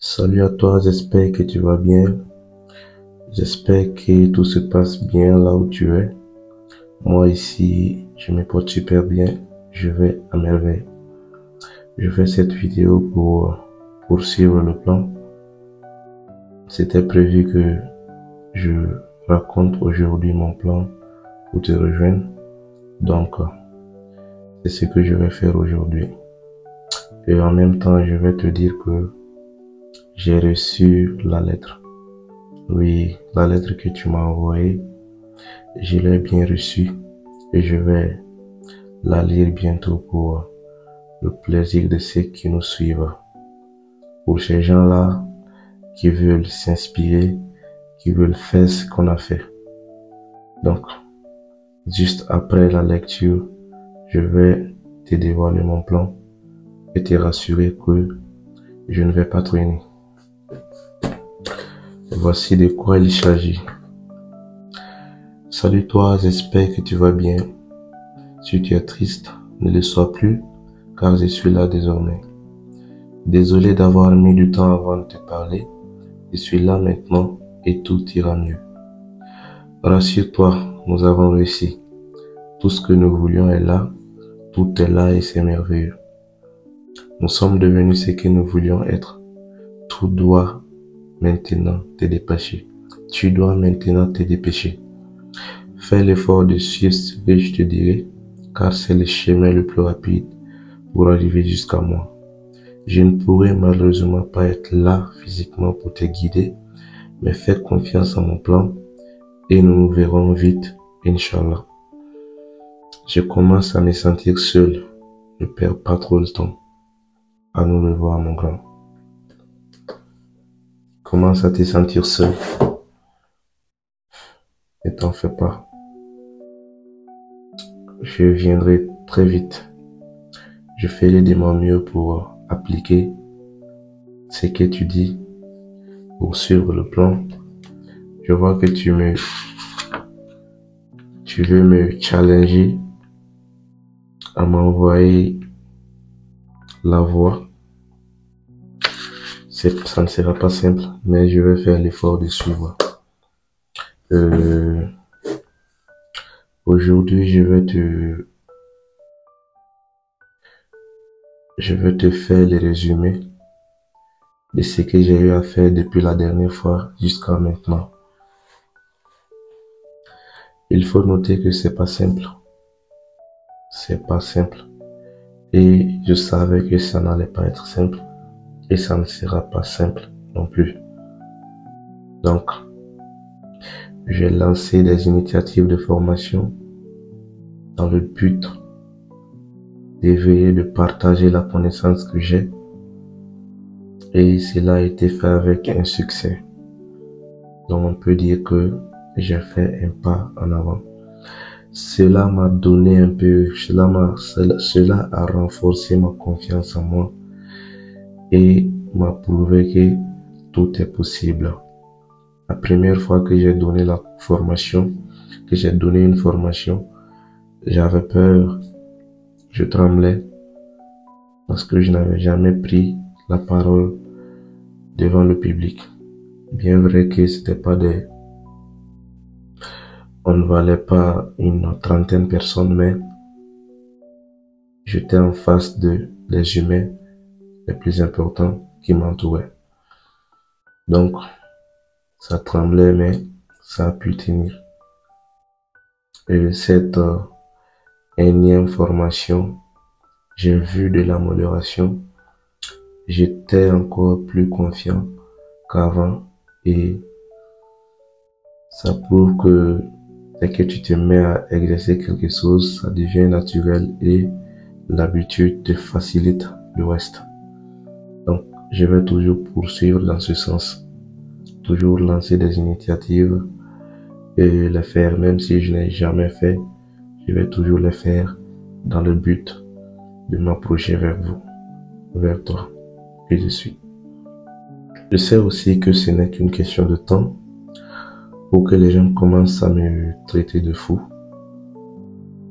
Salut à toi, j'espère que tu vas bien. J'espère que tout se passe bien là où tu es. Moi ici, je me porte super bien. Je vais à merveille. Je fais cette vidéo pour poursuivre le plan. C'était prévu que je raconte aujourd'hui mon plan pour te rejoindre. Donc, c'est ce que je vais faire aujourd'hui. Et en même temps, je vais te dire que j'ai reçu la lettre. Oui, la lettre que tu m'as envoyée, je l'ai bien reçue et je vais la lire bientôt pour le plaisir de ceux qui nous suivent. Pour ces gens-là qui veulent s'inspirer, qui veulent faire ce qu'on a fait. Donc, juste après la lecture, je vais te dévoiler mon plan et te rassurer que je ne vais pas traîner. Voici de quoi il s'agit. Salut toi, j'espère que tu vas bien. Si tu es triste, ne le sois plus, car je suis là désormais. Désolé d'avoir mis du temps avant de te parler. Je suis là maintenant et tout ira mieux. Rassure-toi, nous avons réussi. Tout ce que nous voulions est là, tout est là et c'est merveilleux. Nous sommes devenus ce que nous voulions être. Tout doit maintenant te dépêcher. Tu dois maintenant te dépêcher. Fais l'effort de suivre ce que je te dirai, car c'est le chemin le plus rapide pour arriver jusqu'à moi. Je ne pourrai malheureusement pas être là physiquement pour te guider, mais fais confiance à mon plan et nous nous verrons vite, Inch'Allah. Je commence à me sentir seul. Ne perds pas trop le temps. À nous revoir, mon grand. Commence à te sentir seul. Ne t'en fais pas. Je viendrai très vite. Je ferai de mon mieux pour appliquer ce que tu dis, pour suivre le plan. Je vois que tu veux me challenger à m'envoyer la voix. Ça ne sera pas simple, mais je vais faire l'effort de suivre. Aujourd'hui, je vais te faire le résumé de ce que j'ai eu à faire depuis la dernière fois jusqu'à maintenant. Il faut noter que c'est pas simple. C'est pas simple. Et je savais que ça n'allait pas être simple. Et ça ne sera pas simple non plus. Donc, j'ai lancé des initiatives de formation dans le but d'éveiller, de partager la connaissance que j'ai. Et cela a été fait avec un succès. Donc, on peut dire que j'ai fait un pas en avant. Cela m'a donné un peu, cela a renforcé ma confiance en moi et m'a prouvé que tout est possible. La première fois que j'ai donné une formation, j'avais peur, je tremblais parce que je n'avais jamais pris la parole devant le public. Bien vrai que on ne valait pas une trentaine de personnes, mais j'étais en face des humains les plus importants qui m'entouraient. Donc, ça tremblait, mais ça a pu tenir. Et cette énième formation, j'ai vu de l'amélioration. J'étais encore plus confiant qu'avant et ça prouve que dès que tu te mets à exercer quelque chose, ça devient naturel et l'habitude te facilite le reste. Donc, je vais toujours poursuivre dans ce sens. Toujours lancer des initiatives et les faire, même si je n'ai jamais fait, je vais toujours les faire dans le but de m'approcher vers vous, vers toi, que je suis. Je sais aussi que ce n'est qu'une question de temps pour que les gens commencent à me traiter de fou.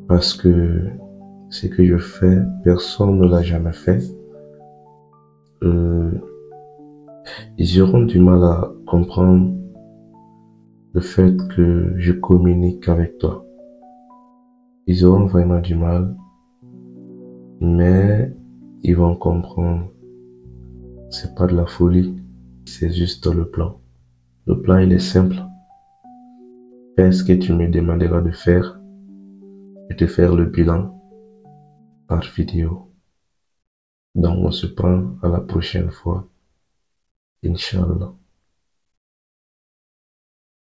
Parce que ce que je fais, personne ne l'a jamais fait. Ils auront du mal à comprendre le fait que je communique avec toi. Ils auront vraiment du mal, mais ils vont comprendre. C'est pas de la folie, c'est juste le plan. Le plan, il est simple. Fais ce que tu me demanderas de faire et de faire le bilan par vidéo. Donc, on se prend à la prochaine fois. Inch'Allah.